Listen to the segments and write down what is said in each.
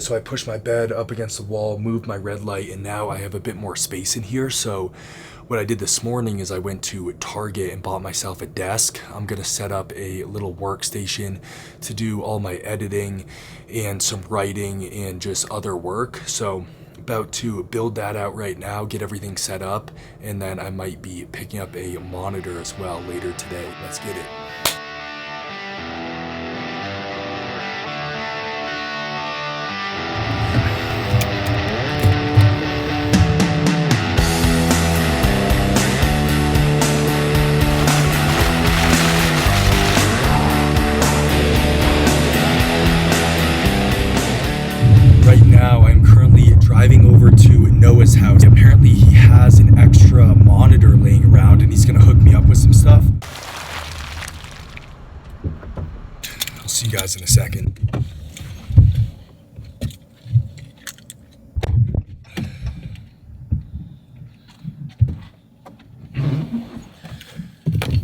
so I pushed my bed up against the wall, moved my red light, and now I have a bit more space in here. So what I did this morning is I went to Target and bought myself a desk. I'm gonna set up a little workstation to do all my editing and some writing and just other work. So about to build that out right now, get everything set up, and then I might be picking up a monitor as well later today. Let's get it. Right now, I'm currently driving over to Noah's house. Apparently, he has an extra monitor laying around and he's gonna hook me up with some stuff. I'll see you guys in a second.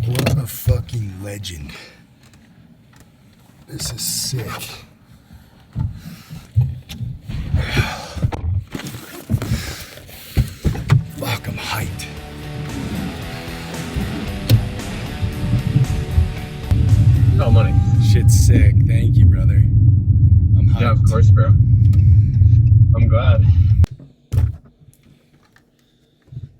What a fucking legend. This is sick. Fuck, I'm hyped. Oh, money. Shit's sick. Thank you, brother. I'm hyped. Yeah, of course, bro. I'm glad.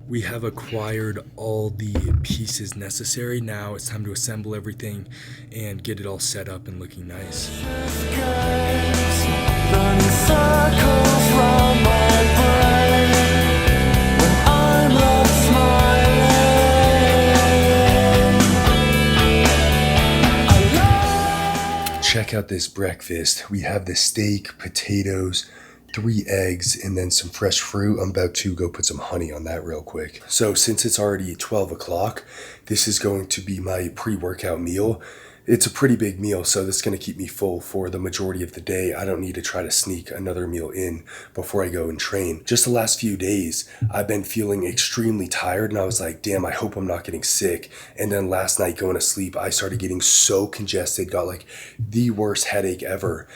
We have acquired all the pieces necessary. Now it's time to assemble everything and get it all set up and looking nice. Running circles round my brain when I'm not smiling. Check out this breakfast. We have the steak, potatoes, 3 eggs, and then some fresh fruit. I'm about to go put some honey on that real quick. So since it's already 12 o'clock, this is going to be my pre-workout meal. It's a pretty big meal, so this is going to keep me full for the majority of the day. I don't need to try to sneak another meal in before I go and train. Just the last few days, I've been feeling extremely tired, and I was like, damn, I hope I'm not getting sick. And then last night going to sleep, I started getting so congested, got like the worst headache ever.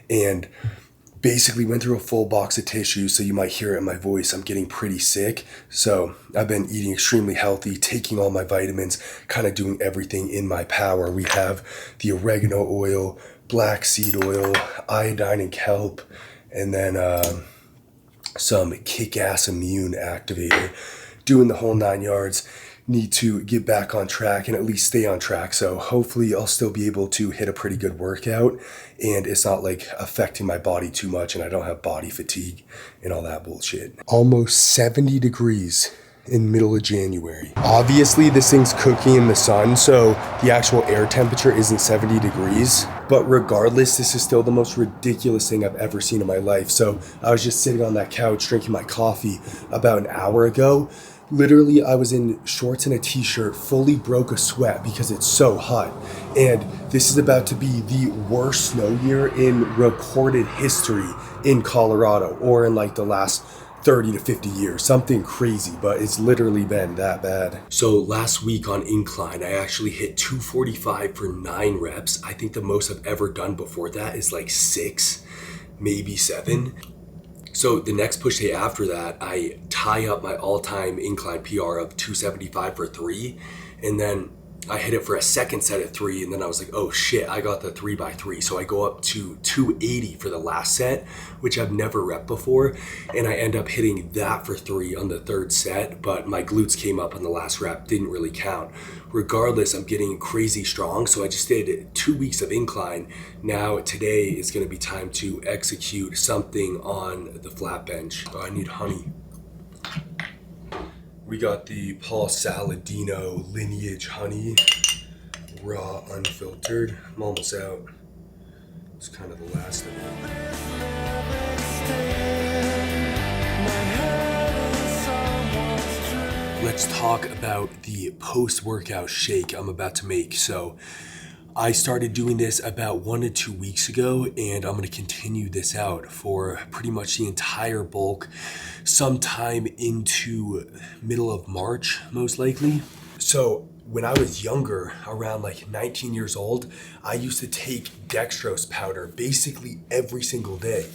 And basically went through a full box of tissues, so you might hear it in my voice. I'm getting pretty sick. So I've been eating extremely healthy, taking all my vitamins, kind of doing everything in my power. We have the oregano oil, black seed oil, iodine and kelp, and then some kick-ass immune activator. Doing the whole 9 yards. Need to get back on track and at least stay on track. So hopefully I'll still be able to hit a pretty good workout and it's not like affecting my body too much and I don't have body fatigue and all that bullshit. Almost 70 degrees in middle of January. Obviously this thing's cooking in the sun, so the actual air temperature isn't 70 degrees. But regardless, this is still the most ridiculous thing I've ever seen in my life. So I was just sitting on that couch drinking my coffee about an hour ago. Literally, I was in shorts and a t-shirt, fully broke a sweat because it's so hot. And this is about to be the worst snow year in recorded history in Colorado, or in like the last 30 to 50 years, something crazy, but it's literally been that bad. So last week on incline, I actually hit 245 for 9 reps. I think the most I've ever done before that is like 6, maybe 7. So the next push day after that, I tie up my all-time incline PR of 275 for 3, and then I hit it for a second set of 3, and then I was like, oh shit, I got the 3x3. So I go up to 280 for the last set, which I've never repped before, and I end up hitting that for 3 on the 3rd set, but my glutes came up on the last rep, didn't really count. Regardless, I'm getting crazy strong, so I just did 2 weeks of incline. Now today is gonna be time to execute something on the flat bench. Oh, I need honey. We got the Paul Saladino lineage honey, raw, unfiltered. I'm almost out. It's kind of the last of it. Let's talk about the post-workout shake I'm about to make. So I started doing this about 1 to 2 weeks ago, and I'm going to continue this out for pretty much the entire bulk, sometime into middle of March, most likely. So when I was younger, around like 19 years old, I used to take dextrose powder basically every single day.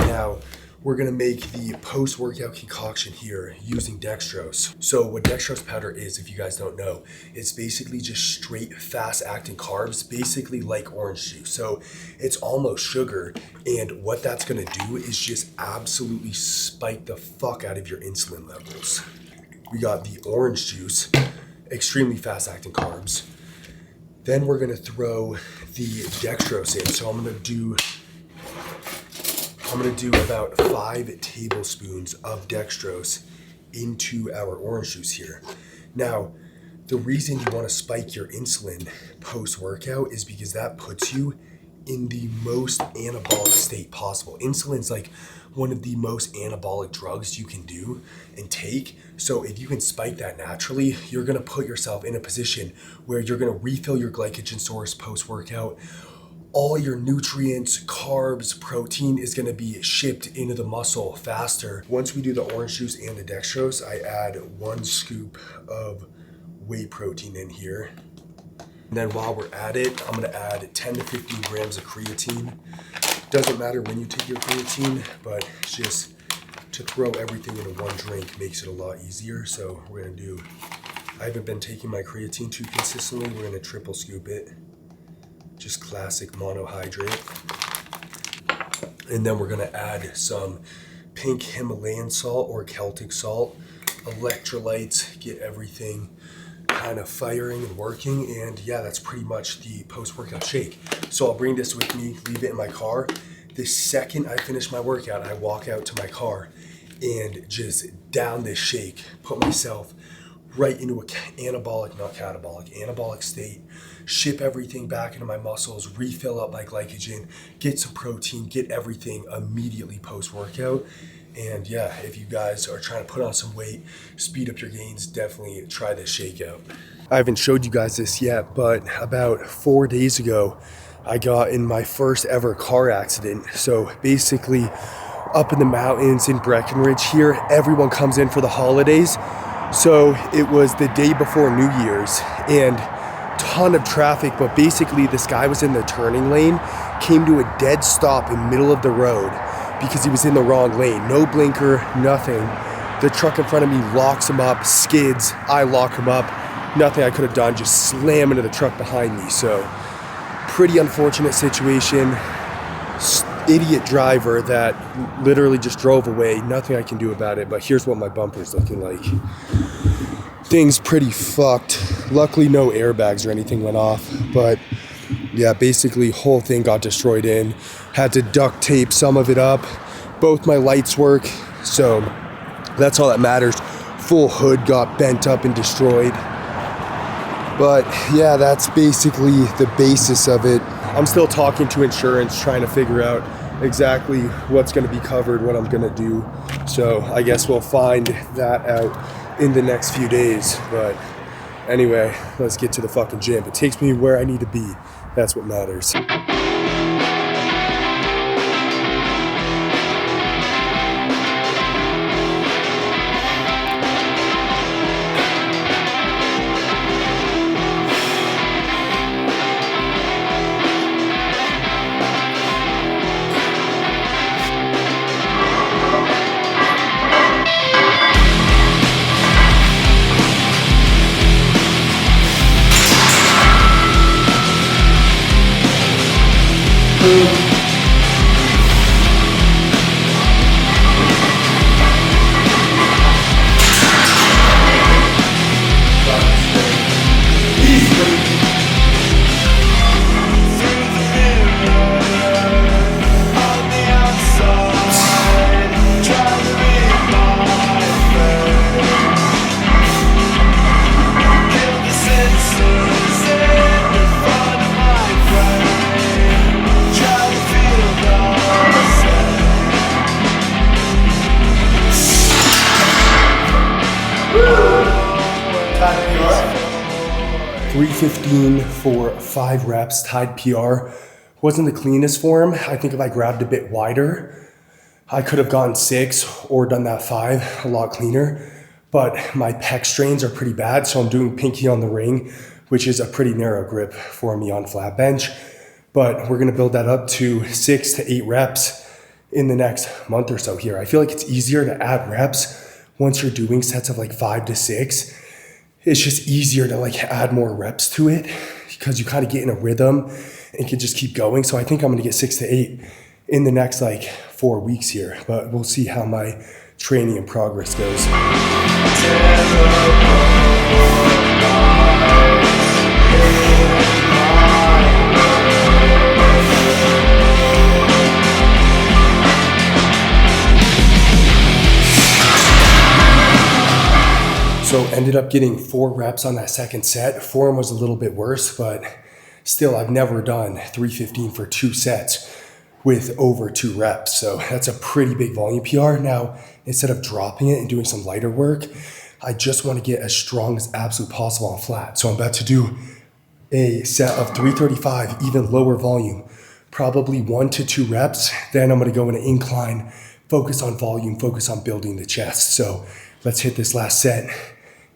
Now, we're gonna make the post-workout concoction here using dextrose. So what dextrose powder is, if you guys don't know, it's basically just straight fast-acting carbs, basically like orange juice. So it's almost sugar, and what that's gonna do is just absolutely spike the fuck out of your insulin levels. We got the orange juice, extremely fast-acting carbs. Then we're gonna throw the dextrose in. So I'm gonna do about 5 tablespoons of dextrose into our orange juice here. Now, the reason you want to spike your insulin post-workout is because that puts you in the most anabolic state possible. Insulin's like one of the most anabolic drugs you can do and take. So if you can spike that naturally, you're gonna put yourself in a position where you're gonna refill your glycogen source post-workout. All your nutrients, carbs, protein is gonna be shipped into the muscle faster. Once we do the orange juice and the dextrose, I add 1 scoop of whey protein in here. And then while we're at it, I'm gonna add 10 to 15 grams of creatine. Doesn't matter when you take your creatine, but just to throw everything into one drink makes it a lot easier. So we're gonna do, I haven't been taking my creatine too consistently. We're gonna triple scoop it. Just classic monohydrate. And then we're gonna add some pink Himalayan salt or Celtic salt, electrolytes, get everything kind of firing and working. And yeah, that's pretty much the post-workout shake. So I'll bring this with me, leave it in my car. The second I finish my workout, I walk out to my car and just down this shake, put myself right into an anabolic, not catabolic, anabolic state, ship everything back into my muscles, refill up my glycogen, get some protein, get everything immediately post-workout. And yeah, if you guys are trying to put on some weight, speed up your gains, definitely try this shake out. I haven't showed you guys this yet, but about 4 days ago, I got in my first ever car accident. So basically, up in the mountains in Breckenridge here, everyone comes in for the holidays. So it was the day before New Year's and ton of traffic, but basically this guy was in the turning lane, came to a dead stop in the middle of the road because he was in the wrong lane. No blinker, nothing. The truck in front of me locks him up, skids, I lock him up. Nothing I could have done, just slam into the truck behind me. So pretty unfortunate situation. Idiot driver that literally just drove away. Nothing I can do about it, but here's what my bumper's looking like. Thing's pretty fucked. Luckily no airbags or anything went off, but yeah, basically whole thing got destroyed in. Had to duct tape some of it up. Both my lights work, so that's all that matters. Full hood got bent up and destroyed. But yeah, that's basically the basis of it. I'm still talking to insurance, trying to figure out exactly what's going to be covered, what I'm going to do. So I guess we'll find that out in the next few days. But anyway, let's get to the fucking gym. It takes me where I need to be. That's what matters. $315 for 5 reps, tied PR. Wasn't the cleanest form. I think if I grabbed a bit wider, I could have gone 6 or done that 5 a lot cleaner. But my pec strains are pretty bad, so I'm doing pinky on the ring, which is a pretty narrow grip for me on flat bench. But we're gonna build that up to 6 to 8 reps. in the next month or so here. I feel like it's easier to add reps once you're doing sets of like 5 to 6. It's just easier to like add more reps to it because you kind of get in a rhythm and can just keep going. So I think I'm gonna get 6 to 8 in the next like 4 weeks here, but we'll see how my training and progress goes. So ended up getting 4 reps on that second set. Form was a little bit worse, but still I've never done 315 for 2 sets with over 2 reps. So that's a pretty big volume PR. Now, instead of dropping it and doing some lighter work, I just want to get as strong as absolutely possible on flat. So I'm about to do a set of 335, even lower volume, probably 1 to 2 reps. Then I'm going to go in an incline, focus on volume, focus on building the chest. So let's hit this last set,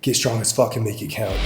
get strong as fuck and make it count.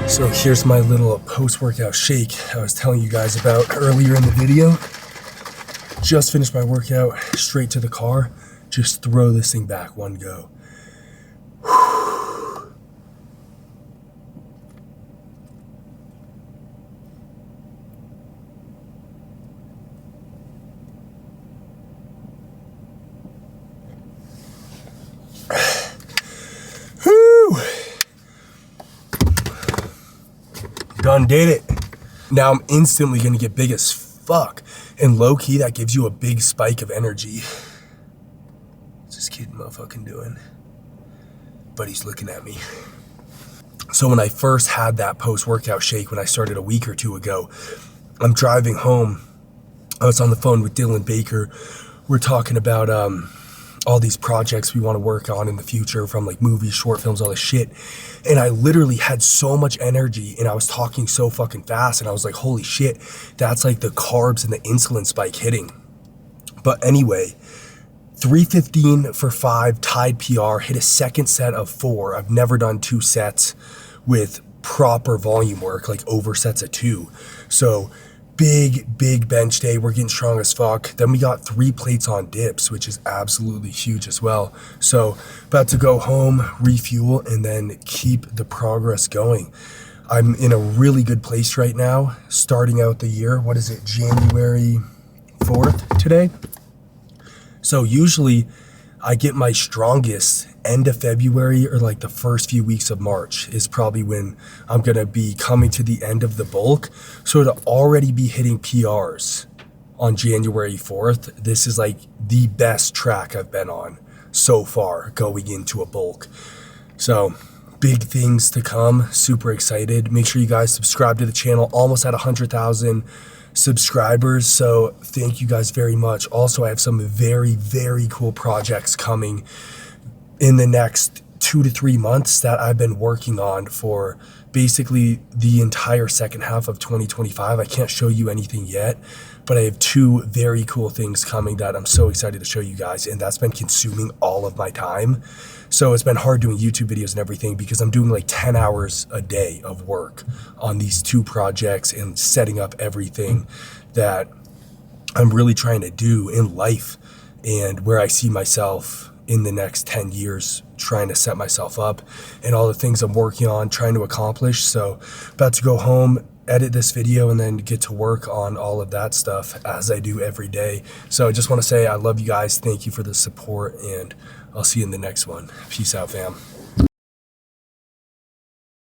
So here's my little post-workout shake I was telling you guys about earlier in the video. Just finished my workout, straight to the car, just throw this thing back, one go. Done did it. Now I'm instantly gonna get big as fuck. And low key, that gives you a big spike of energy. What's this kid motherfucking doing? But he's looking at me. So when I first had that post-workout shake, when I started a week or two ago, I'm driving home. I was on the phone with Dylan Baker. We're talking about all these projects we want to work on in the future, from like movies, short films, all this shit. And I literally had so much energy and I was talking so fucking fast and I was like, holy shit, that's like the carbs and the insulin spike hitting. But anyway, 315 for 5, tied PR, hit a second set of 4. I've never done 2 sets with proper volume work, like over sets of 2. So big bench day. We're getting strong as fuck. Then we got 3 plates on dips, which is absolutely huge as well. So about to go home, refuel, and then keep the progress going. I'm in a really good place right now, starting out the year. What is it, January 4th today? So usually I get my strongest end of February or like the first few weeks of March is probably when I'm going to be coming to the end of the bulk. So to already be hitting PRs on January 4th, this is like the best track I've been on so far going into a bulk. So big things to come. Super excited. Make sure you guys subscribe to the channel. Almost at 100,000 subscribers. So thank you guys very much. Also, I have some very cool projects coming in the next 2 to 3 months that I've been working on for basically the entire second half of 2025. I can't show you anything yet, but I have 2 very cool things coming that I'm so excited to show you guys, and that's been consuming all of my time. So it's been hard doing YouTube videos and everything because I'm doing like 10 hours a day of work on these 2 projects and setting up everything that I'm really trying to do in life and where I see myself in the next 10 years, trying to set myself up and all the things I'm working on, trying to accomplish. So about to go home, edit this video, and then get to work on all of that stuff as I do every day. So I just want to say I love you guys. Thank you for the support, and I'll see you in the next one. Peace out, fam.